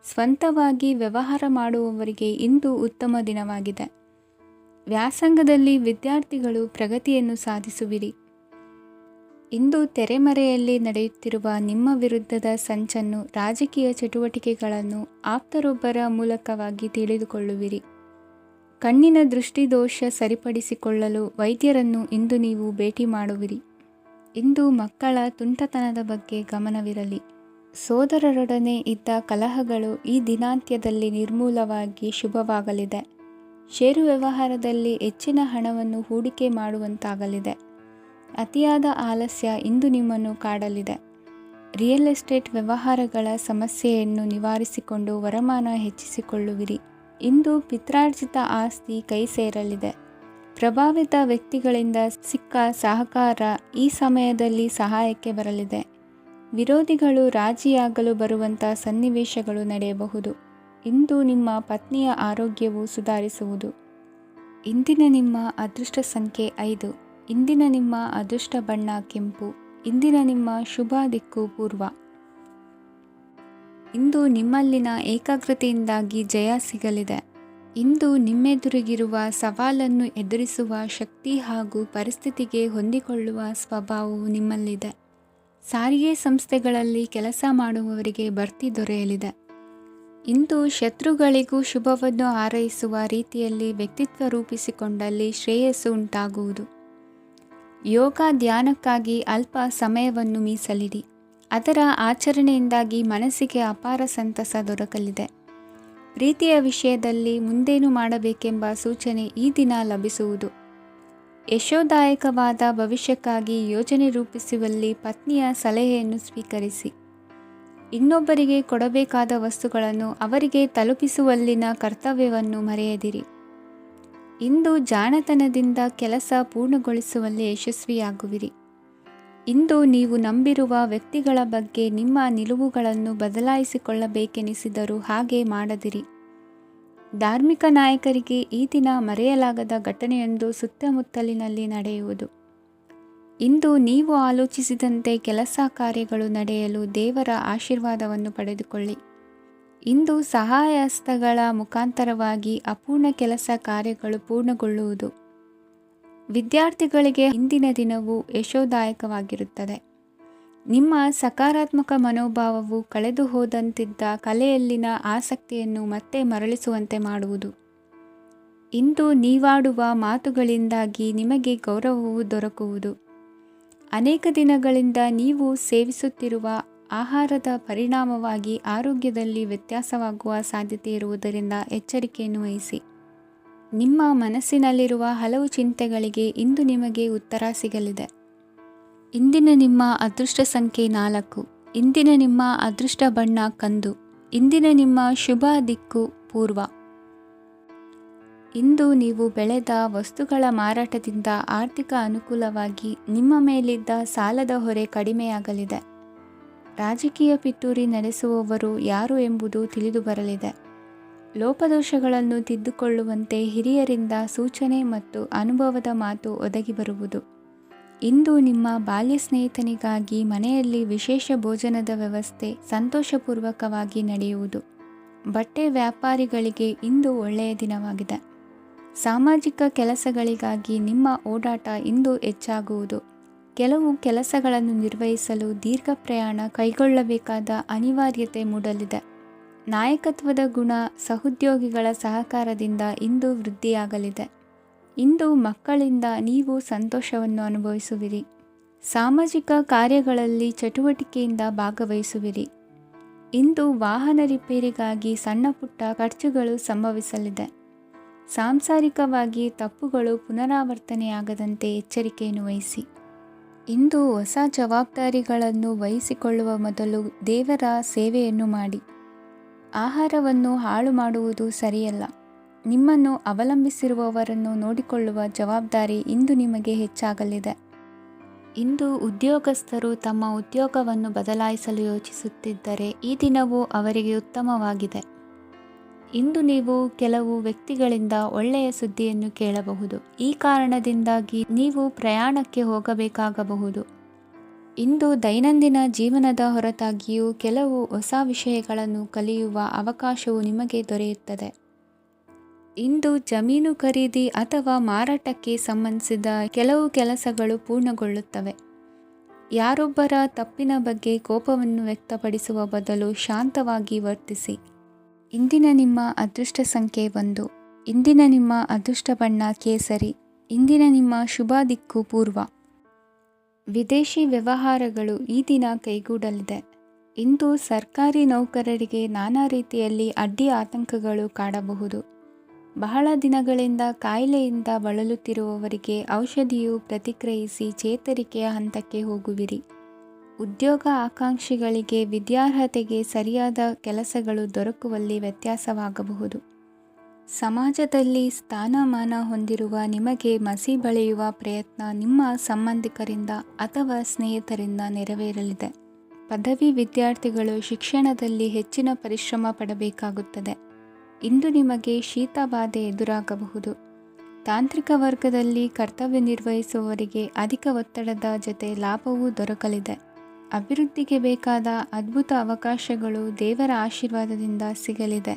ಸ್ವಂತವಾಗಿ ವ್ಯವಹಾರ ಮಾಡುವವರಿಗೆ ಇಂದು ಉತ್ತಮ ದಿನವಾಗಿದೆ. ವ್ಯಾಸಂಗದಲ್ಲಿ ವಿದ್ಯಾರ್ಥಿಗಳು ಪ್ರಗತಿಯನ್ನು ಸಾಧಿಸುವಿರಿ. ಇಂದು ತೆರೆಮರೆಯಲ್ಲಿ ನಡೆಯುತ್ತಿರುವ ನಿಮ್ಮ ವಿರುದ್ಧದ ಸಂಚನ್ನು, ರಾಜಕೀಯ ಚಟುವಟಿಕೆಗಳನ್ನು ಆಪ್ತರೊಬ್ಬರ ಮೂಲಕವಾಗಿ ತಿಳಿದುಕೊಳ್ಳುವಿರಿ. ಕಣ್ಣಿನ ದೃಷ್ಟಿದೋಷ ಸರಿಪಡಿಸಿಕೊಳ್ಳಲು ವೈದ್ಯರನ್ನು ಇಂದು ನೀವು ಭೇಟಿ ಮಾಡುವಿರಿ. ಇಂದು ಮಕ್ಕಳ ತುಂಟತನದ ಬಗ್ಗೆ ಗಮನವಿರಲಿ. ಸೋದರರೊಡನೆ ಇದ್ದ ಕಲಹಗಳು ಈ ದಿನಾಂತ್ಯದಲ್ಲಿ ನಿರ್ಮೂಲವಾಗಿ ಶುಭವಾಗಲಿದೆ. ಷೇರು ವ್ಯವಹಾರದಲ್ಲಿ ಹೆಚ್ಚಿನ ಹಣವನ್ನು ಹೂಡಿಕೆ ಮಾಡುವಂತಾಗಲಿದೆ. ಅತಿಯಾದ ಆಲಸ್ಯ ಇಂದು ನಿಮ್ಮನ್ನು ಕಾಡಲಿದೆ. ರಿಯಲ್ ಎಸ್ಟೇಟ್ ವ್ಯವಹಾರಗಳ ಸಮಸ್ಯೆಯನ್ನು ನಿವಾರಿಸಿಕೊಂಡು ವರಮಾನ ಹೆಚ್ಚಿಸಿಕೊಳ್ಳುವಿರಿ. ಇಂದು ಪಿತ್ರಾರ್ಜಿತ ಆಸ್ತಿ ಕೈ ಸೇರಲಿದೆ. ಪ್ರಭಾವಿತ ವ್ಯಕ್ತಿಗಳಿಂದ ಸಿಕ್ಕ ಸಹಕಾರ ಈ ಸಮಯದಲ್ಲಿ ಸಹಾಯಕ್ಕೆ ಬರಲಿದೆ. ವಿರೋಧಿಗಳು ರಾಜಿಯಾಗಲು ಬರುವಂಥ ಸನ್ನಿವೇಶಗಳು ನಡೆಯಬಹುದು. ಇಂದು ನಿಮ್ಮ ಪತ್ನಿಯ ಆರೋಗ್ಯವು ಸುಧಾರಿಸುವುದು. ಇಂದಿನ ನಿಮ್ಮ ಅದೃಷ್ಟ ಸಂಖ್ಯೆ 5. ಇಂದಿನ ನಿಮ್ಮ ಅದೃಷ್ಟ ಬಣ್ಣ ಕೆಂಪು. ಇಂದಿನ ನಿಮ್ಮ ಶುಭ ದಿಕ್ಕು ಪೂರ್ವ. ಇಂದು ನಿಮ್ಮಲ್ಲಿನ ಏಕಾಗ್ರತೆಯಿಂದಾಗಿ ಜಯ ಸಿಗಲಿದೆ. ಇಂದು ನಿಮ್ಮೆದುರಿಗಿರುವ ಸವಾಲನ್ನು ಎದುರಿಸುವ ಶಕ್ತಿ ಹಾಗೂ ಪರಿಸ್ಥಿತಿಗೆ ಹೊಂದಿಕೊಳ್ಳುವ ಸ್ವಭಾವವು ನಿಮ್ಮಲ್ಲಿದೆ. ಸಾರಿಗೆ ಸಂಸ್ಥೆಗಳಲ್ಲಿ ಕೆಲಸ ಮಾಡುವವರಿಗೆ ಬಡ್ತಿ ದೊರೆಯಲಿದೆ. ಇಂದು ಶತ್ರುಗಳಿಗೂ ಶುಭವನ್ನು ಹಾರೈಸುವ ರೀತಿಯಲ್ಲಿ ವ್ಯಕ್ತಿತ್ವ ರೂಪಿಸಿಕೊಂಡಲ್ಲಿ ಶ್ರೇಯಸ್ಸು ಉಂಟಾಗುವುದು. ಯೋಗ ಧ್ಯಾನಕ್ಕಾಗಿ ಅಲ್ಪ ಸಮಯವನ್ನು ಮೀಸಲಿಡಿ. ಅದರ ಆಚರಣೆಯಿಂದಾಗಿ ಮನಸ್ಸಿಗೆ ಅಪಾರ ಸಂತಸ ದೊರಕಲಿದೆ. ಪ್ರೀತಿಯ ವಿಷಯದಲ್ಲಿ ಮುಂದೇನು ಮಾಡಬೇಕೆಂಬ ಸೂಚನೆ ಈ ದಿನ ಲಭಿಸುವುದು. ಯಶೋದಾಯಕವಾದ ಭವಿಷ್ಯಕ್ಕಾಗಿ ಯೋಜನೆ ರೂಪಿಸುವಲ್ಲಿ ಪತ್ನಿಯ ಸಲಹೆಯನ್ನು ಸ್ವೀಕರಿಸಿ. ಇನ್ನೊಬ್ಬರಿಗೆ ಕೊಡಬೇಕಾದ ವಸ್ತುಗಳನ್ನು ಅವರಿಗೆ ತಲುಪಿಸುವಲ್ಲಿನ ಕರ್ತವ್ಯವನ್ನು ಮರೆಯದಿರಿ. ಇಂದು ಜಾಣತನದಿಂದ ಕೆಲಸ ಪೂರ್ಣಗೊಳಿಸುವಲ್ಲಿ ಯಶಸ್ವಿಯಾಗುವಿರಿ. ಇಂದು ನೀವು ನಂಬಿರುವ ವ್ಯಕ್ತಿಗಳ ಬಗ್ಗೆ ನಿಮ್ಮ ನಿಲುವುಗಳನ್ನು ಬದಲಾಯಿಸಿಕೊಳ್ಳಬೇಕೆನಿಸಿದರೂ ಹಾಗೆ ಮಾಡದಿರಿ. ಧಾರ್ಮಿಕ ನಾಯಕರಿಗೆ ಈ ದಿನ ಮರೆಯಲಾಗದ ಘಟನೆಯೊಂದು ಸುತ್ತಮುತ್ತಲಿನಲ್ಲಿ ನಡೆಯುವುದು. ಇಂದು ನೀವು ಆಲೋಚಿಸಿದಂತೆ ಕೆಲಸ ಕಾರ್ಯಗಳು ನಡೆಯಲು ದೇವರ ಆಶೀರ್ವಾದವನ್ನು ಪಡೆದುಕೊಳ್ಳಿ. ಇಂದು ಸಹಾಯ ಹಸ್ತಗಳ ಮುಖಾಂತರವಾಗಿ ಅಪೂರ್ಣ ಕೆಲಸ ಕಾರ್ಯಗಳು ಪೂರ್ಣಗೊಳ್ಳುವುದು. ವಿದ್ಯಾರ್ಥಿಗಳಿಗೆ ಇಂದಿನ ದಿನವು ಯಶೋದಾಯಕವಾಗಿರುತ್ತದೆ. ನಿಮ್ಮ ಸಕಾರಾತ್ಮಕ ಮನೋಭಾವವು ಕಳೆದು ಹೋದಂತಿದ್ದ ಕಲೆಯಲ್ಲಿನ ಆಸಕ್ತಿಯನ್ನು ಮತ್ತೆ ಮರಳಿಸುವಂತೆ ಮಾಡುವುದು. ಇಂದು ನೀವಾಡುವ ಮಾತುಗಳಿಂದಾಗಿ ನಿಮಗೆ ಗೌರವವು ದೊರಕುವುದು. ಅನೇಕ ದಿನಗಳಿಂದ ನೀವು ಸೇವಿಸುತ್ತಿರುವ ಆಹಾರದ ಪರಿಣಾಮವಾಗಿ ಆರೋಗ್ಯದಲ್ಲಿ ವ್ಯತ್ಯಾಸವಾಗುವ ಸಾಧ್ಯತೆ ಇರುವುದರಿಂದ ಎಚ್ಚರಿಕೆಯನ್ನು ವಹಿಸಿ. ನಿಮ್ಮ ಮನಸ್ಸಿನಲ್ಲಿರುವ ಹಲವು ಚಿಂತೆಗಳಿಗೆ ಇಂದು ನಿಮಗೆ ಉತ್ತರ ಸಿಗಲಿದೆ. ಇಂದಿನ ನಿಮ್ಮ ಅದೃಷ್ಟ ಸಂಖ್ಯೆ 4. ಇಂದಿನ ನಿಮ್ಮ ಅದೃಷ್ಟ ಬಣ್ಣ ಕಂದು. ಇಂದಿನ ನಿಮ್ಮ ಶುಭ ದಿಕ್ಕು ಪೂರ್ವ. ಇಂದು ನೀವು ಬೆಳೆದ ವಸ್ತುಗಳ ಮಾರಾಟದಿಂದ ಆರ್ಥಿಕ ಅನುಕೂಲವಾಗಿ ನಿಮ್ಮ ಮೇಲಿದ್ದ ಸಾಲದ ಹೊರೆ ಕಡಿಮೆಯಾಗಲಿದೆ. ರಾಜಕೀಯ ಪಿತೂರಿ ನಡೆಸುವವರು ಯಾರು ಎಂಬುದು ತಿಳಿದು ಬರಲಿದೆ. ಲೋಪದೋಷಗಳನ್ನು ತಿದ್ದುಕೊಳ್ಳುವಂತೆ ಹಿರಿಯರಿಂದ ಸೂಚನೆ ಮತ್ತು ಅನುಭವದ ಮಾತು ಒದಗಿ ಬರುವುದು. ಇಂದು ನಿಮ್ಮ ಬಾಲ್ಯ ಸ್ನೇಹಿತನಿಗಾಗಿ ಮನೆಯಲ್ಲಿ ವಿಶೇಷ ಭೋಜನದ ವ್ಯವಸ್ಥೆ ಸಂತೋಷಪೂರ್ವಕವಾಗಿ ನಡೆಯುವುದು. ಬಟ್ಟೆ ವ್ಯಾಪಾರಿಗಳಿಗೆ ಇಂದು ಒಳ್ಳೆಯ ದಿನವಾಗಿದೆ. ಸಾಮಾಜಿಕ ಕೆಲಸಗಳಿಗಾಗಿ ನಿಮ್ಮ ಓಡಾಟ ಇಂದು ಹೆಚ್ಚಾಗುವುದು. ಕೆಲವು ಕೆಲಸಗಳನ್ನು ನಿರ್ವಹಿಸಲು ದೀರ್ಘ ಪ್ರಯಾಣ ಕೈಗೊಳ್ಳಬೇಕಾದ ಅನಿವಾರ್ಯತೆ ಮೂಡಲಿದೆ. ನಾಯಕತ್ವದ ಗುಣ ಸಹೋದ್ಯೋಗಿಗಳ ಸಹಕಾರದಿಂದ ಇಂದು ವೃದ್ಧಿಯಾಗಲಿದೆ. ಇಂದು ಮಕ್ಕಳಿಂದ ನೀವು ಸಂತೋಷವನ್ನು ಅನುಭವಿಸುವಿರಿ. ಸಾಮಾಜಿಕ ಕಾರ್ಯಗಳಲ್ಲಿ ಚಟುವಟಿಕೆಯಿಂದ ಭಾಗವಹಿಸುವಿರಿ. ಇಂದು ವಾಹನ ರಿಪೇರಿಗಾಗಿ ಸಣ್ಣ ಪುಟ್ಟ ಖರ್ಚುಗಳು ಸಂಭವಿಸಲಿದೆ. ಸಾಂಸಾರಿಕವಾಗಿ ತಪ್ಪುಗಳು ಪುನರಾವರ್ತನೆಯಾಗದಂತೆ ಎಚ್ಚರಿಕೆಯನ್ನು ವಹಿಸಿ. ಇಂದು ಹೊಸ ಜವಾಬ್ದಾರಿಗಳನ್ನು ವಹಿಸಿಕೊಳ್ಳುವ ಮೊದಲು ದೇವರ ಸೇವೆಯನ್ನು ಮಾಡಿ. ಆಹಾರವನ್ನು ಹಾಳು ಮಾಡುವುದು ಸರಿಯಲ್ಲ. ನಿಮ್ಮನ್ನು ಅವಲಂಬಿಸಿರುವವರನ್ನು ನೋಡಿಕೊಳ್ಳುವ ಜವಾಬ್ದಾರಿ ಇಂದು ನಿಮಗೆ ಹೆಚ್ಚಾಗಲಿದೆ. ಇಂದು ಉದ್ಯೋಗಸ್ಥರು ತಮ್ಮ ಉದ್ಯೋಗವನ್ನು ಬದಲಾಯಿಸಲು ಯೋಚಿಸುತ್ತಿದ್ದರೆ ಈ ದಿನವೂ ಅವರಿಗೆ ಉತ್ತಮವಾಗಿದೆ. ಇಂದು ನೀವು ಕೆಲವು ವ್ಯಕ್ತಿಗಳಿಂದ ಒಳ್ಳೆಯ ಸುದ್ದಿಯನ್ನು ಕೇಳಬಹುದು. ಈ ಕಾರಣದಿಂದಾಗಿ ನೀವು ಪ್ರಯಾಣಕ್ಕೆ ಹೋಗಬೇಕಾಗಬಹುದು. ಇಂದು ದೈನಂದಿನ ಜೀವನದ ಹೊರತಾಗಿಯೂ ಕೆಲವು ಹೊಸ ವಿಷಯಗಳನ್ನು ಕಲಿಯುವ ಅವಕಾಶವು ನಿಮಗೆ ದೊರೆಯುತ್ತದೆ. ಇಂದು ಜಮೀನು ಖರೀದಿ ಅಥವಾ ಮಾರಾಟಕ್ಕೆ ಸಂಬಂಧಿಸಿದ ಕೆಲವು ಕೆಲಸಗಳು ಪೂರ್ಣಗೊಳ್ಳುತ್ತವೆ. ಯಾರೊಬ್ಬರ ತಪ್ಪಿನ ಬಗ್ಗೆ ಕೋಪವನ್ನು ವ್ಯಕ್ತಪಡಿಸುವ ಬದಲು ಶಾಂತವಾಗಿ ವರ್ತಿಸಿ. ಇಂದಿನ ನಿಮ್ಮ ಅದೃಷ್ಟ ಸಂಖ್ಯೆ 1. ಇಂದಿನ ನಿಮ್ಮ ಅದೃಷ್ಟ ಬಣ್ಣ ಕೇಸರಿ. ಇಂದಿನ ನಿಮ್ಮ ಶುಭ ದಿಕ್ಕು ಪೂರ್ವ. ವಿದೇಶಿ ವ್ಯವಹಾರಗಳು ಈ ದಿನ ಕೈಗೂಡಲಿದೆ. ಇಂದು ಸರ್ಕಾರಿ ನೌಕರರಿಗೆ ನಾನಾ ರೀತಿಯಲ್ಲಿ ಅಡ್ಡಿ ಆತಂಕಗಳು ಕಾಡಬಹುದು. ಬಹಳ ದಿನಗಳಿಂದ ಕಾಯಿಲೆಯಿಂದ ಬಳಲುತ್ತಿರುವವರಿಗೆ ಔಷಧಿಯು ಪ್ರತಿಕ್ರಿಯಿಸಿ ಚೇತರಿಕೆಯ ಹಂತಕ್ಕೆ ಹೋಗುವಿರಿ. ಉದ್ಯೋಗ ಆಕಾಂಕ್ಷಿಗಳಿಗೆ ವಿದ್ಯಾರ್ಹತೆಗೆ ಸರಿಯಾದ ಕೆಲಸಗಳು ದೊರಕುವಲ್ಲಿ ವ್ಯತ್ಯಾಸವಾಗಬಹುದು. ಸಮಾಜದಲ್ಲಿ ಸ್ಥಾನಮಾನ ಹೊಂದಿರುವ ನಿಮಗೆ ಮಸಿ ಬಳಿಯುವ ಪ್ರಯತ್ನ ನಿಮ್ಮ ಸಂಬಂಧಿಕರಿಂದ ಅಥವಾ ಸ್ನೇಹಿತರಿಂದ ನೆರವೇರಲಿದೆ. ಪದವಿ ವಿದ್ಯಾರ್ಥಿಗಳು ಶಿಕ್ಷಣದಲ್ಲಿ ಹೆಚ್ಚಿನ ಪರಿಶ್ರಮ ಪಡಬೇಕಾಗುತ್ತದೆ. ಇಂದು ನಿಮಗೆ ಶೀತ ಬಾಧೆ ಎದುರಾಗಬಹುದು. ತಾಂತ್ರಿಕ ವರ್ಗದಲ್ಲಿ ಕರ್ತವ್ಯ ನಿರ್ವಹಿಸುವವರಿಗೆ ಅಧಿಕ ಒತ್ತಡದ ಜೊತೆ ಲಾಭವೂ ದೊರಕಲಿದೆ. ಅಭಿವೃದ್ಧಿಗೆ ಬೇಕಾದ ಅದ್ಭುತ ಅವಕಾಶಗಳು ದೇವರ ಆಶೀರ್ವಾದದಿಂದ ಸಿಗಲಿದೆ.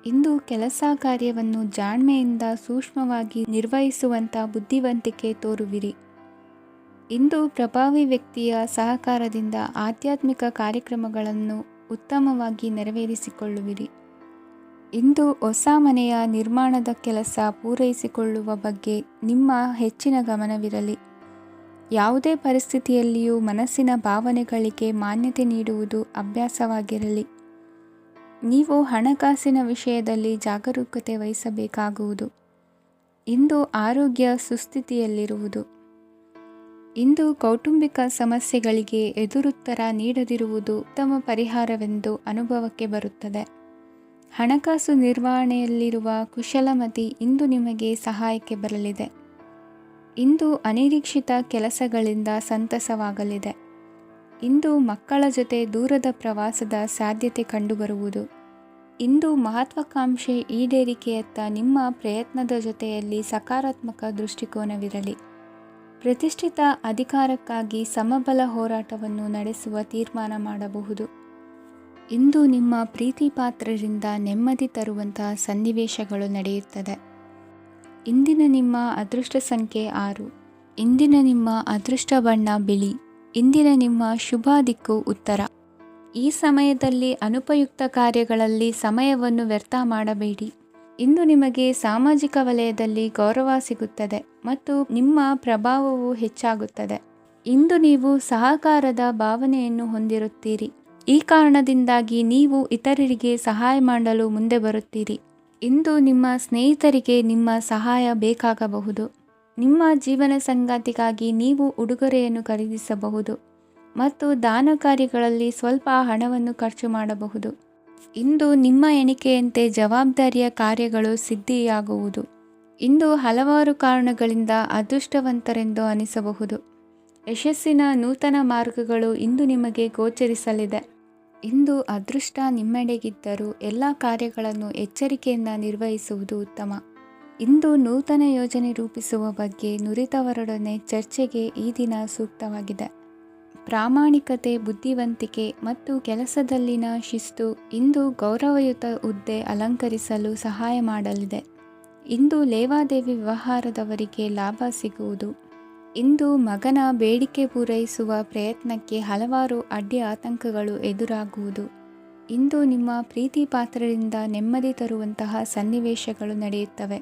ಇಂದು ಕೆಲಸ ಕಾರ್ಯವನ್ನು ಜಾಣ್ಮೆಯಿಂದ ಸೂಕ್ಷ್ಮವಾಗಿ ನಿರ್ವಹಿಸುವಂಥ ಬುದ್ಧಿವಂತಿಕೆ ತೋರುವಿರಿ. ಇಂದು ಪ್ರಭಾವಿ ವ್ಯಕ್ತಿಯ ಸಹಕಾರದಿಂದ ಆಧ್ಯಾತ್ಮಿಕ ಕಾರ್ಯಕ್ರಮಗಳನ್ನು ಉತ್ತಮವಾಗಿ ನೆರವೇರಿಸಿಕೊಳ್ಳುವಿರಿ. ಇಂದು ಹೊಸ ಮನೆಯ ನಿರ್ಮಾಣದ ಕೆಲಸ ಪೂರೈಸಿಕೊಳ್ಳುವ ಬಗ್ಗೆ ನಿಮ್ಮ ಹೆಚ್ಚಿನ ಗಮನವಿರಲಿ. ಯಾವುದೇ ಪರಿಸ್ಥಿತಿಯಲ್ಲಿಯೂ ಮನಸ್ಸಿನ ಭಾವನೆಗಳಿಗೆ ಮಾನ್ಯತೆ ನೀಡುವುದು ಅಭ್ಯಾಸವಾಗಿರಲಿ. ನೀವು ಹಣಕಾಸಿನ ವಿಷಯದಲ್ಲಿ ಜಾಗರೂಕತೆ ವಹಿಸಬೇಕಾಗುವುದು. ಇಂದು ಆರೋಗ್ಯ ಸುಸ್ಥಿತಿಯಲ್ಲಿರುವುದು. ಇಂದು ಕೌಟುಂಬಿಕ ಸಮಸ್ಯೆಗಳಿಗೆ ಎದುರುತ್ತರ ನೀಡದಿರುವುದು ಉತ್ತಮ ಪರಿಹಾರವೆಂದು ಅನುಭವಕ್ಕೆ ಬರುತ್ತದೆ. ಹಣಕಾಸು ನಿರ್ವಹಣೆಯಲ್ಲಿರುವ ಕುಶಲಮತಿ ಇಂದು ನಿಮಗೆ ಸಹಾಯಕ್ಕೆ ಬರಲಿದೆ. ಇಂದು ಅನಿರೀಕ್ಷಿತ ಕೆಲಸಗಳಿಂದ ಸಂತಸವಾಗಲಿದೆ. ಇಂದು ಮಕ್ಕಳ ಜೊತೆ ದೂರದ ಪ್ರವಾಸದ ಸಾಧ್ಯತೆ ಕಂಡುಬರುವುದು. ಇಂದು ಮಹತ್ವಾಕಾಂಕ್ಷೆ ಈಡೇರಿಕೆಯತ್ತ ನಿಮ್ಮ ಪ್ರಯತ್ನದ ಜೊತೆಯಲ್ಲಿ ಸಕಾರಾತ್ಮಕ ದೃಷ್ಟಿಕೋನವಿರಲಿ. ಪ್ರತಿಷ್ಠಿತ ಅಧಿಕಾರಕ್ಕಾಗಿ ಸಮಬಲ ಹೋರಾಟವನ್ನು ನಡೆಸುವ ತೀರ್ಮಾನ ಮಾಡಬಹುದು. ಇಂದು ನಿಮ್ಮ ಪ್ರೀತಿ ಪಾತ್ರರಿಂದ ನೆಮ್ಮದಿ ತರುವಂತಹ ಸನ್ನಿವೇಶಗಳು ನಡೆಯುತ್ತದೆ. ಇಂದಿನ ನಿಮ್ಮ ಅದೃಷ್ಟ ಸಂಖ್ಯೆ 6. ಇಂದಿನ ನಿಮ್ಮ ಅದೃಷ್ಟ ಬಣ್ಣ ಬಿಳಿ. ಇಂದಿನ ನಿಮ್ಮ ಶುಭ ದಿಕ್ಕು ಉತ್ತರ. ಈ ಸಮಯದಲ್ಲಿ ಅನುಪಯುಕ್ತ ಕಾರ್ಯಗಳಲ್ಲಿ ಸಮಯವನ್ನು ವ್ಯರ್ಥ ಮಾಡಬೇಡಿ. ಇಂದು ನಿಮಗೆ ಸಾಮಾಜಿಕ ವಲಯದಲ್ಲಿ ಗೌರವ ಸಿಗುತ್ತದೆ ಮತ್ತು ನಿಮ್ಮ ಪ್ರಭಾವವು ಹೆಚ್ಚಾಗುತ್ತದೆ. ಇಂದು ನೀವು ಸಹಕಾರದ ಭಾವನೆಯನ್ನು ಹೊಂದಿರುತ್ತೀರಿ. ಈ ಕಾರಣದಿಂದಾಗಿ ನೀವು ಇತರರಿಗೆ ಸಹಾಯ ಮಾಡಲು ಮುಂದೆ ಬರುತ್ತೀರಿ. ಇಂದು ನಿಮ್ಮ ಸ್ನೇಹಿತರಿಗೆ ನಿಮ್ಮ ಸಹಾಯ ಬೇಕಾಗಬಹುದು. ನಿಮ್ಮ ಜೀವನ ಸಂಗಾತಿಗಾಗಿ ನೀವು ಉಡುಗೊರೆಯನ್ನು ಖರೀದಿಸಬಹುದು ಮತ್ತು ದಾನ ಕಾರ್ಯಗಳಲ್ಲಿ ಸ್ವಲ್ಪ ಹಣವನ್ನು ಖರ್ಚು ಮಾಡಬಹುದು. ಇಂದು ನಿಮ್ಮ ಎಣಿಕೆಯಂತೆ ಜವಾಬ್ದಾರಿಯ ಕಾರ್ಯಗಳು ಸಿದ್ಧಿಯಾಗುವುದು. ಇಂದು ಹಲವಾರು ಕಾರಣಗಳಿಂದ ಅದೃಷ್ಟವಂತರೆಂದು ಅನಿಸಬಹುದು. ಯಶಸ್ಸಿನ ನೂತನ ಮಾರ್ಗಗಳು ಇಂದು ನಿಮಗೆ ಗೋಚರಿಸಲಿದೆ. ಇಂದು ಅದೃಷ್ಟ ನಿಮ್ಮೆಡೆಗಿದ್ದರೂ ಎಲ್ಲ ಕಾರ್ಯಗಳನ್ನು ಎಚ್ಚರಿಕೆಯಿಂದ ನಿರ್ವಹಿಸುವುದು ಉತ್ತಮ. ಇಂದು ನೂತನ ಯೋಜನೆ ರೂಪಿಸುವ ಬಗ್ಗೆ ನುರಿತವರೊಡನೆ ಚರ್ಚೆಗೆ ಈ ದಿನ ಸೂಕ್ತವಾಗಿದೆ. ಪ್ರಾಮಾಣಿಕತೆ, ಬುದ್ಧಿವಂತಿಕೆ ಮತ್ತು ಕೆಲಸದಲ್ಲಿನ ಶಿಸ್ತು ಇಂದು ಗೌರವಯುತ ಹುದ್ದೆ ಅಲಂಕರಿಸಲು ಸಹಾಯ ಮಾಡಲಿದೆ. ಇಂದು ಲೇವಾದೇವಿ ವ್ಯವಹಾರದವರಿಗೆ ಲಾಭ ಸಿಗುವುದು. ಇಂದು ಮಗನ ಬೇಡಿಕೆ ಪೂರೈಸುವ ಪ್ರಯತ್ನಕ್ಕೆ ಹಲವಾರು ಅಡ್ಡಿ ಆತಂಕಗಳು ಎದುರಾಗುವುದು. ಇಂದು ನಿಮ್ಮ ಪ್ರೀತಿ ಪಾತ್ರರಿಂದ ನೆಮ್ಮದಿ ತರುವಂತಹ ಸನ್ನಿವೇಶಗಳು ನಡೆಯುತ್ತವೆ.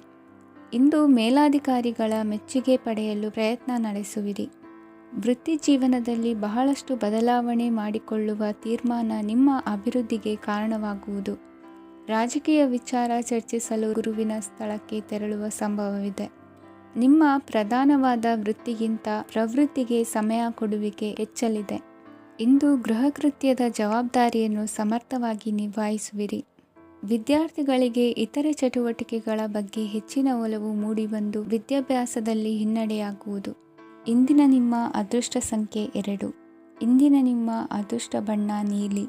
ಇಂದು ಮೇಲಾಧಿಕಾರಿಗಳ ಮೆಚ್ಚುಗೆ ಪಡೆಯಲು ಪ್ರಯತ್ನ ನಡೆಸುವಿರಿ. ವೃತ್ತಿ ಜೀವನದಲ್ಲಿ ಬಹಳಷ್ಟು ಬದಲಾವಣೆ ಮಾಡಿಕೊಳ್ಳುವ ತೀರ್ಮಾನ ನಿಮ್ಮ ಅಭಿವೃದ್ಧಿಗೆ ಕಾರಣವಾಗುವುದು. ರಾಜಕೀಯ ವಿಚಾರ ಚರ್ಚಿಸಲು ಗುರುವಿನ ಸ್ಥಳಕ್ಕೆ ತೆರಳುವ ಸಂಭವವಿದೆ. ನಿಮ್ಮ ಪ್ರಧಾನವಾದ ವೃತ್ತಿಗಿಂತ ಪ್ರವೃತ್ತಿಗೆ ಸಮಯ ಕೊಡುವಿಕೆ ಹೆಚ್ಚಲಿದೆ. ಇಂದು ಗೃಹ ಕೃತ್ಯದ ಜವಾಬ್ದಾರಿಯನ್ನು ಸಮರ್ಥವಾಗಿ ನಿಭಾಯಿಸುವಿರಿ. ವಿದ್ಯಾರ್ಥಿಗಳಿಗೆ ಇತರೆ ಚಟುವಟಿಕೆಗಳ ಬಗ್ಗೆ ಹೆಚ್ಚಿನ ಒಲವು ಮೂಡಿಬಂದು ವಿದ್ಯಾಭ್ಯಾಸದಲ್ಲಿ ಹಿನ್ನಡೆಯಾಗುವುದು. ಇಂದಿನ ನಿಮ್ಮ ಅದೃಷ್ಟ ಸಂಖ್ಯೆ 2. ಇಂದಿನ ನಿಮ್ಮ ಅದೃಷ್ಟ ಬಣ್ಣ ನೀಲಿ.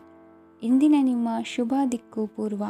ಇಂದಿನ ನಿಮ್ಮ ಶುಭ ದಿಕ್ಕು ಪೂರ್ವ.